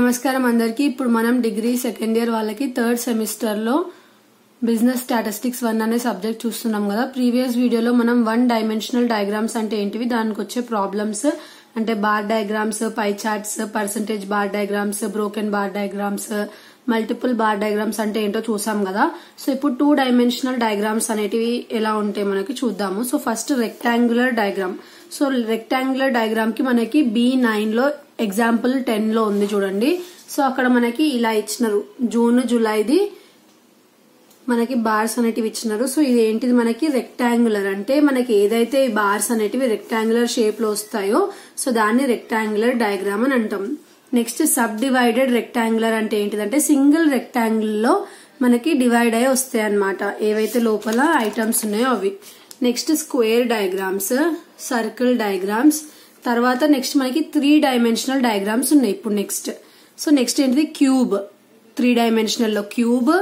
నమస్కారం అందరికీ. ఇప్పుడు మనం డిగ్రీ సెకండ్ ఇయర్ వాళ్ళకి థర్డ్ సెమిస్టర్ లో బిజినెస్ స్టాటిస్టిక్స్ 1 అనే సబ్జెక్ట్ చూస్తున్నాం కదా. ప్రీవియస్ వీడియోలో మనం 1 డైమెన్షనల్ డయాగ్రామ్స్ అంటే ఏంటివి, దానికి వచ్చే ప్రాబ్లమ్స్ అంటే బార్ డయాగ్రామ్స్, పై charts, percentage bar diagrams, broken bar diagrams, multiple bar diagrams అంటే ఏంటో చూసాం కదా. సో ఇప్పుడు 2 డైమెన్షనల్ డయాగ్రామ్స్ అనేటివి ఎలా ఉంటాయి మనకి చూద్దాము. So first rectangular diagram. So rectangular diagram కి మనకి B9 లో ఎగ్జాంపుల్ 10 లో ఉంది చూడండి. సో అక్కడ మనకి ఇలా ఇచ్చినారు, జూన్ జూలైది మనకి బార్స్ అనేటివి ఇచ్చినారు. సో ఇది ఏంటిది, మనకి రెక్టాంగులర్ అంటే మనకి ఏదైతే ఈ బార్స్ అనేటివి రెక్టాంగులర్ షేప్ లో వస్తాయో సో దాన్ని రెక్టాంగులర్ డయాగ్రామ్ అని అంటాం. నెక్స్ట్ సబ్ డివైడెడ్ రెక్టాంగులర్ అంటే ఏంటిదంటే సింగిల్ రెక్టాంగిల్ లో మనకి డివైడ్ అయ్యి వస్తాయి అన్నమాట, ఏవైతే లోపల ఐటమ్స్ ఉన్నాయో అవి. Next square diagrams, circle diagrams, తర్వాత నెక్స్ట్ మనకి 3 డైమెన్షనల్ డయాగ్రామ్స్ ఉన్నాయి ఇప్పుడు నెక్స్ట్. సో నెక్స్ట్ ఏంటిది, క్యూబ్. 3 డైమెన్షనల్ లో క్యూబ్,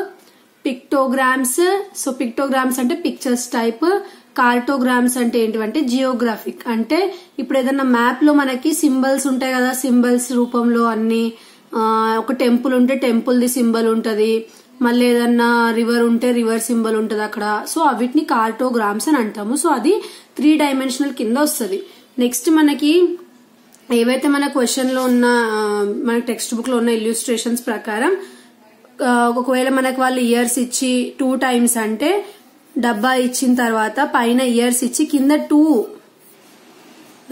పిక్టోగ్రామ్స్. సో పిక్టోగ్రామ్స్ అంటే పిక్చర్స్ టైప్, కార్టోగ్రామ్స్ అంటే ఏంటివంటే జియోగ్రాఫిక్. అంటే ఇప్పుడు ఏదైనా మ్యాప్ లో మనకి సింబల్స్ ఉంటాయి కదా, సింబల్స్ రూపంలో అన్ని, ఒక టెంపుల్ ఉంటే టెంపుల్ ది సింబల్ ఉంటది, మళ్ళీ ఏదన్నా రివర్ ఉంటే రివర్ సింబల్ ఉంటది అక్కడ. సో వీటిని కార్టోగ్రామ్స్ అని అంటాము. సో అది 3 డైమెన్షనల్ కింద వస్తుంది. నెక్స్ట్ మనకి ఏవైతే మన క్వశ్చన్ లో ఉన్న, మన టెక్స్ట్ బుక్ లో ఉన్న ఇల్యూస్ట్రేషన్స్ ప్రకారం ఒకవేళ మనకు వాళ్ళు ఇయర్స్ ఇచ్చి 2 టైమ్స్ అంటే డబ్బా ఇచ్చిన తర్వాత పైన ఇయర్స్ ఇచ్చి కింద 2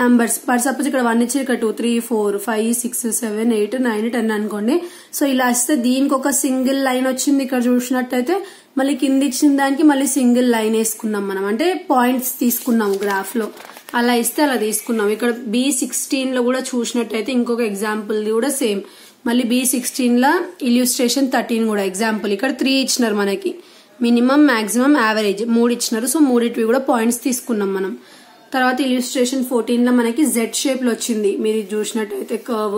నంబర్స్, ఫర్ సపోజ్ ఇక్కడ 1 ఇచ్చి ఇక్కడ 2, 3, 4, 5, 6, 7, 8, 9, 10 అనుకోండి. సో ఇలా ఇస్తే దీనికి ఒక సింగిల్ లైన్ వచ్చింది ఇక్కడ చూసినట్టయితే, మళ్ళీ కింద ఇచ్చిన దానికి మళ్ళీ సింగిల్ లైన్ వేసుకున్నాం మనం, అంటే పాయింట్స్ తీసుకున్నాము గ్రాఫ్ లో. అలా ఇస్తే అలా తీసుకున్నాం. ఇక్కడ B16 లో కూడా చూసినట్టయితే ఇంకొక ఎగ్జాంపుల్ కూడా సేమ్, మళ్ళీ B16 లో ఇల్యూస్ట్రేషన్ 13 కూడా ఎగ్జాంపుల్. ఇక్కడ 3 ఇచ్చినారు మనకి, మినిమం, మాక్సిమం, యావరేజ్ 3 ఇచ్చినారు. సో మూడిటివి కూడా పాయింట్స్ తీసుకున్నాం మనం. తర్వాత ఇల్యూస్ట్రేషన్ 14 లో మనకి జెడ్ షేప్ లో వచ్చింది, మీరు చూసినట్టయితే కర్వ్.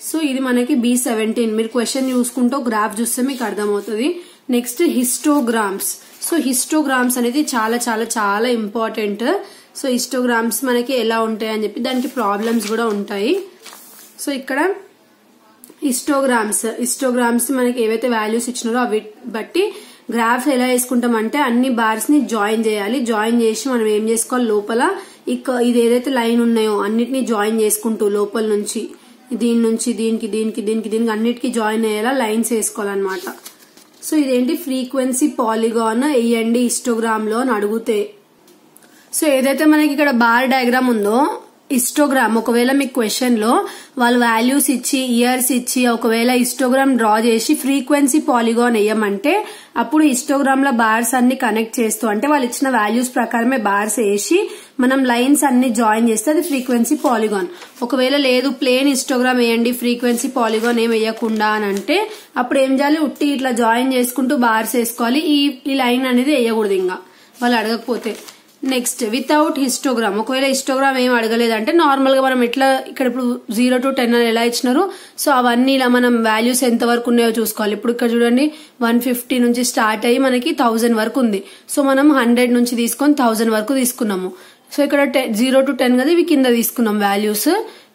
సో ఇది మనకి B17. మీరు క్వశ్చన్ చూసుకుంటూ గ్రాఫ్ చూస్తే మీకు అర్థమవుతుంది. Next histograms. సో హిస్టోగ్రామ్స్ అనేది చాలా చాలా చాలా ఇంపార్టెంట్. సో హిస్టోగ్రామ్స్ మనకి ఎలా ఉంటాయి అని చెప్పి దానికి ప్రాబ్లమ్స్ కూడా ఉంటాయి. సో ఇక్కడ హిస్టోగ్రామ్స్ మనకి ఏవైతే వాల్యూస్ ఇచ్చినారో అవి బట్టి గ్రాఫ్ ఎలా వేసుకుంటాం అంటే అన్ని బార్స్ ని జాయిన్ చేయాలి. జాయిన్ చేసి మనం ఏం చేసుకోవాలి, లోపల ఇది ఏదైతే లైన్ ఉన్నాయో అన్నిటిని జాయిన్ చేసుకుంటూ లోపల నుంచి దీని నుంచి దీనికి దీనికి దీనికి దీనికి అన్నిటికీ జాయిన్ అయ్యేలా లైన్స్ వేసుకోవాలన్నమాట. సో ఇదేంటి, ఫ్రీక్వెన్సీ పాలిగాన్ వేయండి హిస్టోగ్రామ్ లో అని అడిగితే. సో ఏదైతే మనకి ఇక్కడ బార్ డయాగ్రామ్ ఉందో హిస్టోగ్రామ్, ఒకవేళ మీకు క్వశ్చన్ లో వాళ్ళు వాల్యూస్ ఇచ్చి ఇయర్స్ ఇచ్చి ఒకవేళ హిస్టోగ్రామ్ డ్రా చేసి ఫ్రీక్వెన్సీ పాలిగాన్ వేయమంటే అప్పుడు హిస్టోగ్రామ్ లో బార్స్ అన్ని కనెక్ట్ చేస్తూ, అంటే వాళ్ళు ఇచ్చిన వాల్యూస్ ప్రకారమే బార్స్ వేసి మనం లైన్స్ అన్ని జాయిన్ చేస్తే అది ఫ్రీక్వెన్సీ పాలిగాన్. ఒకవేళ లేదు ప్లేన్ హిస్టోగ్రామ్ వేయండి ఫ్రీక్వెన్సీ పాలిగాన్ ఏం వేయకుండా అని అంటే అప్పుడు ఏం చేయాలి, ఉట్టి ఇట్లా జాయిన్ చేసుకుంటూ బార్స్ వేసుకోవాలి. ఈ లైన్ అనేది వేయకూడదు ఇంకా వాళ్ళు అడగకపోతే. నెక్స్ట్ వితౌట్ హిస్టోగ్రామ్, ఒకవేళ హిస్టోగ్రామ్ ఏం అడగలేదంటే నార్మల్ గా మనం ఎట్లా ఇక్కడ ఇప్పుడు 0 to 10 అని ఎలా ఇచ్చినారు, సో అవన్నీ ఇలా మనం వాల్యూస్ ఎంత వరకు ఉన్నాయో చూసుకోవాలి. ఇప్పుడు ఇక్కడ చూడండి 150 నుంచి స్టార్ట్ అయ్యి మనకి 1000 వరకు ఉంది. సో మనం 100 నుంచి తీసుకొని 1000 వరకు తీసుకున్నాము. సో ఇక్కడ 0 to 10 కదా, ఇవి కింద తీసుకున్నాం వాల్యూస్.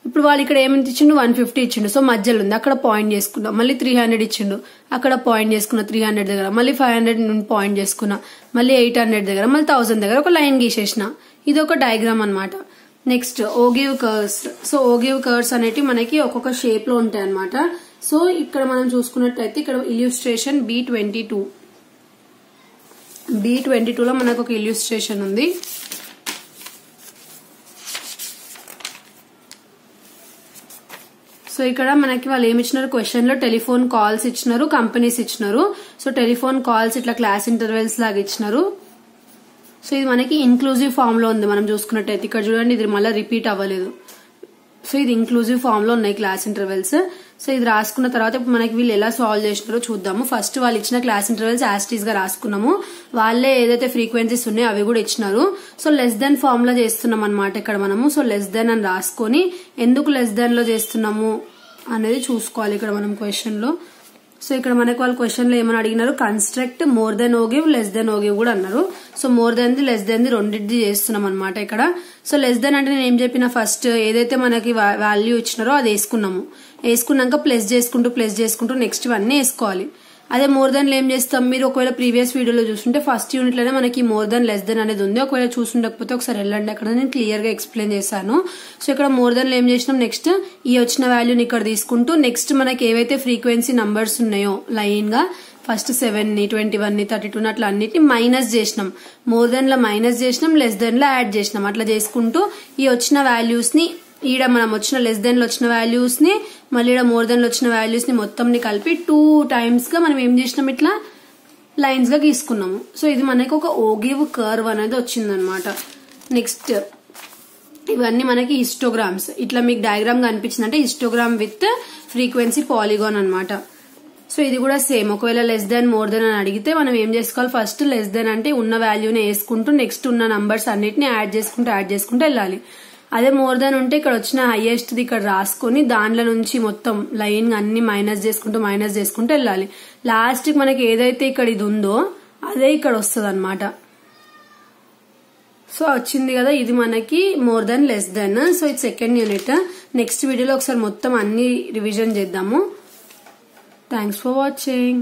ఇప్పుడు వాళ్ళు ఇక్కడ ఏమిటి ఇచ్చిండు, 150 ఇచ్చిండు. సో మధ్యలో ఉంది, అక్కడ పాయింట్ చేసుకున్నాం. మళ్ళీ 300 ఇచ్చిండు, అక్కడ పాయింట్ చేసుకున్నా 300 దగ్గర. మళ్ళీ 500 పాయింట్ చేసుకున్నా, మళ్ళీ 800 దగ్గర, మళ్ళీ 1000 దగ్గర ఒక లైన్ గీసేసిన. ఇది ఒక డయాగ్రామ్ అన్నమాట. Next ogive curves. So ogive curves అనేటివి మనకి ఒక్కొక్క షేప్ లో ఉంటాయి అన్నమాట. సో ఇక్కడ మనం చూసుకున్నట్టయితే ఇక్కడ ఇల్యూస్ట్రేషన్ B22 లో మనకు ఒక ఇల్యూస్ట్రేషన్ ఉంది. సో ఇక్కడ మనకి వాళ్ళు ఏమి ఇచ్చినారు, క్వశ్చన్ లో టెలిఫోన్ కాల్స్ ఇచ్చినారు, కంపెనీస్ ఇచ్చినారు. సో టెలిఫోన్ కాల్స్ ఇట్లా క్లాస్ ఇంటర్వెల్స్ లాగా ఇచ్చినారు. సో ఇది మనకి ఇన్క్లూజివ్ ఫామ్ లో ఉంది. మనం చూసుకున్నట్టయితే ఇక్కడ చూడండి, ఇది మళ్ళీ రిపీట్ అవ్వలేదు. సో ఇది ఇన్క్లూజివ్ ఫామ్ లో ఉన్నాయి క్లాస్ ఇంటర్వెల్స్. సో ఇది రాసుకున్న తర్వాత ఇప్పుడు మనకి వీళ్ళు ఎలా సాల్వ్ చేసినారో చూద్దాము. ఫస్ట్ వాళ్ళు ఇచ్చిన క్లాస్ ఇంటర్వెల్స్ యాస్టీస్ గా రాసుకున్నాము. వాళ్ళే ఏదైతే ఫ్రీక్వెన్సీస్ ఉన్నాయో అవి కూడా ఇచ్చినారు. సో లెస్ దెన్ ఫామ్ లో చేస్తున్నాం అనమాట ఇక్కడ మనము. సో లెస్ దెన్ అని రాసుకొని ఎందుకు లెస్ దెన్ లో చేస్తున్నాము అనేది చూసుకోవాలి ఇక్కడ మనం క్వశ్చన్ లో. సో ఇక్కడ మనకు వాళ్ళు క్వశ్చన్ లో ఏమని అడిగినారు, construct more than ogive less than ogive కూడా అన్నారు. So more than the less than the రెండింటిది చేస్తున్నాం అనమాట ఇక్కడ. సో లెస్ దెన్ అంటే నేను ఏం చెప్పిన, ఫస్ట్ ఏదైతే మనకి వాల్యూ ఇచ్చినారో అది వేసుకున్నాము. వేసుకున్నాక ప్లస్ చేసుకుంటూ నెక్స్ట్ ఇవన్నీ వేసుకోవాలి. అదే మోర్ దెన్ ఏం చేస్తాం, మీరు ఒకవేళ ప్రీవియస్ వీడియోలో చూస్తుంటే ఫస్ట్ యూనిట్ లోనే మనకి మోర్ దెన్ లెస్ దెన్ అనేది ఉంది. ఒకవేళ చూసుండకపోతే ఒకసారి వెళ్ళండి, అక్కడ నేను క్లియర్ గా ఎక్స్ప్లెయిన్ చేశాను. సో ఇక్కడ మోర్ దెన్ ఏం చేసినాం, నెక్స్ట్ ఈ వచ్చిన వాల్యూని ఇక్కడ తీసుకుంటూ నెక్స్ట్ మనకి ఏవైతే ఫ్రీక్వెన్సీ నంబర్స్ ఉన్నాయో లైన్ గా ఫస్ట్ 7 ని 21 ని 32 అట్లా అన్నిటిని మైనస్ చేసినాం. మోర్ దెన్ లో మైనస్ చేసినాం, లెస్ దెన్ లో యాడ్ చేసినాం. అట్లా చేసుకుంటూ ఈ వచ్చిన వాల్యూస్ ని ఈడ మనం వచ్చిన లెస్ దెన్ లో వచ్చిన వాల్యూస్ ని మళ్ళీ ఈడ మోర్ దెన్ లో వచ్చిన వాల్యూస్ ని మొత్తం ని కలిపి 2 టైమ్స్ గా మనం ఏం చేసినాం, ఇట్లా లైన్స్ గా గీసుకున్నాము. సో ఇది మనకి ఒక ఓగివ్ కర్వ్ అనేది వచ్చిందనమాట. నెక్స్ట్ ఇవన్నీ మనకి హిస్టోగ్రామ్స్. ఇట్లా మీకు డయాగ్రామ్ గా అనిపించిందంటే హిస్టోగ్రామ్ విత్ ఫ్రీక్వెన్సీ పాలిగాన్ అనమాట. సో ఇది కూడా సేమ్, ఒకవేళ లెస్ దెన్ మోర్ దెన్ అని అడిగితే మనం ఏం చేసుకోవాలి, ఫస్ట్ లెస్ దెన్ అంటే ఉన్న వాల్యూని వేసుకుంటూ నెక్స్ట్ ఉన్న నంబర్స్ అన్నిటిని యాడ్ చేసుకుంటూ వెళ్ళాలి. అదే మోర్ దెన్ ఉంటే ఇక్కడ వచ్చిన హైయెస్ట్ ది ఇక్కడ రాసుకొని దాంట్లో నుంచి మొత్తం లైన్ అన్ని మైనస్ చేసుకుంటూ వెళ్ళాలి. లాస్ట్ కి మనకి ఏదైతే ఇక్కడ ఇది ఉందో అదే ఇక్కడ వస్తుంది అనమాట. సో వచ్చింది కదా, ఇది మనకి more than less than. So ఇది సెకండ్ యూనిట్. నెక్స్ట్ వీడియోలో ఒకసారి మొత్తం అన్ని రివిజన్ చేద్దాము. Thanks for watching.